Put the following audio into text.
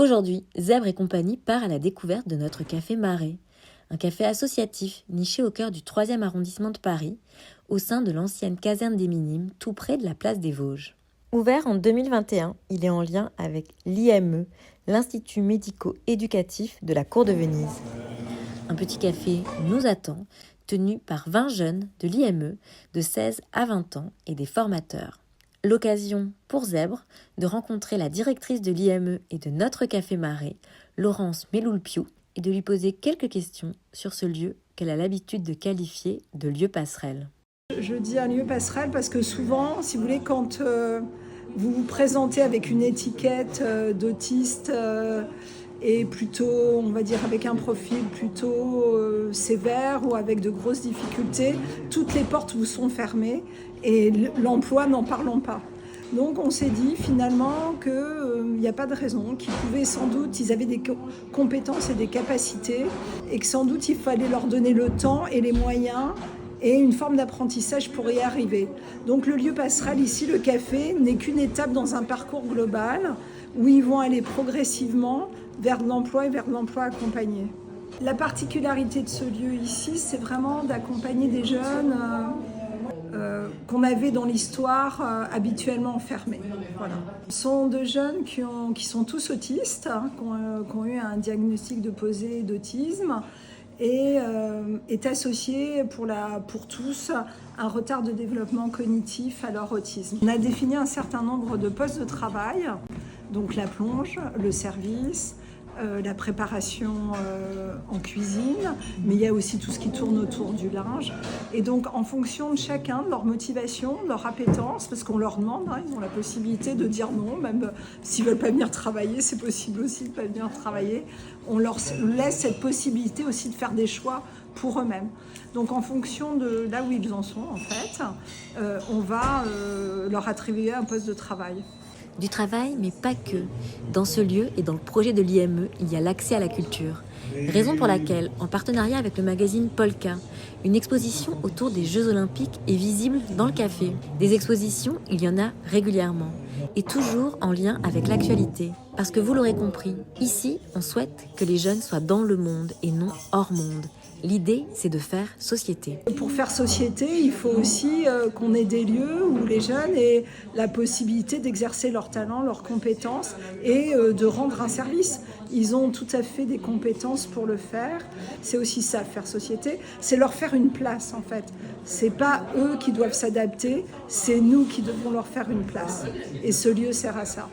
Aujourd'hui, Zèbre et compagnie part à la découverte de notre café Marais, un café associatif niché au cœur du 3e arrondissement de Paris, au sein de l'ancienne caserne des Minimes, tout près de la place des Vosges. Ouvert en 2021, il est en lien avec l'IME, l'Institut médico-éducatif de la Cour de Venise. Un petit café nous attend, tenu par 20 jeunes de l'IME de 16 à 20 ans et des formateurs. L'occasion pour Zèbre de rencontrer la directrice de l'IME et de notre café Marais, Laurence Meloulpiou, et de lui poser quelques questions sur ce lieu qu'elle a l'habitude de qualifier de lieu passerelle. Je dis un lieu passerelle parce que souvent, si vous voulez, quand vous vous présentez avec une étiquette d'autiste et plutôt, on va dire, avec un profil plutôt sévère ou avec de grosses difficultés, toutes les portes vous sont fermées et l'emploi, n'en parlons pas. Donc on s'est dit finalement qu'il n'y a pas de raison, qu'ils pouvaient sans doute, ils avaient des compétences et des capacités et que sans doute il fallait leur donner le temps et les moyens et une forme d'apprentissage pour y arriver. Donc le lieu passerelle ici, le café, n'est qu'une étape dans un parcours global où ils vont aller progressivement vers l'emploi et vers l'emploi accompagné. La particularité de ce lieu ici, c'est vraiment d'accompagner des jeunes qu'on avait dans l'histoire habituellement enfermés. Voilà. Ce sont deux jeunes qui sont tous autistes, qui ont eu un diagnostic de posé d'autisme et est associé pour tous un retard de développement cognitif à leur autisme. On a défini un certain nombre de postes de travail, donc la plonge, le service, la préparation en cuisine, mais il y a aussi tout ce qui tourne autour du linge. Et donc, en fonction de chacun, de leur motivation, de leur appétence, parce qu'on leur demande, ils ont la possibilité de dire non, même s'ils ne veulent pas venir travailler, c'est possible aussi de ne pas venir travailler. On leur laisse cette possibilité aussi de faire des choix pour eux-mêmes. Donc, en fonction de là où ils en sont, en fait, on va leur attribuer un poste de travail. Du travail, mais pas que. Dans ce lieu et dans le projet de l'IME, il y a l'accès à la culture. Raison pour laquelle, en partenariat avec le magazine Polka, une exposition autour des Jeux Olympiques est visible dans le café. Des expositions, il y en a régulièrement. Et toujours en lien avec l'actualité. Parce que vous l'aurez compris, ici, on souhaite que les jeunes soient dans le monde et non hors monde. L'idée, c'est de faire société. Pour faire société, il faut aussi qu'on ait des lieux où les jeunes aient la possibilité d'exercer leurs talents, leurs compétences et de rendre un service. Ils ont tout à fait des compétences pour le faire. C'est aussi ça, faire société. C'est leur faire une place, en fait. C'est pas eux qui doivent s'adapter, c'est nous qui devons leur faire une place. Et ce lieu sert à ça.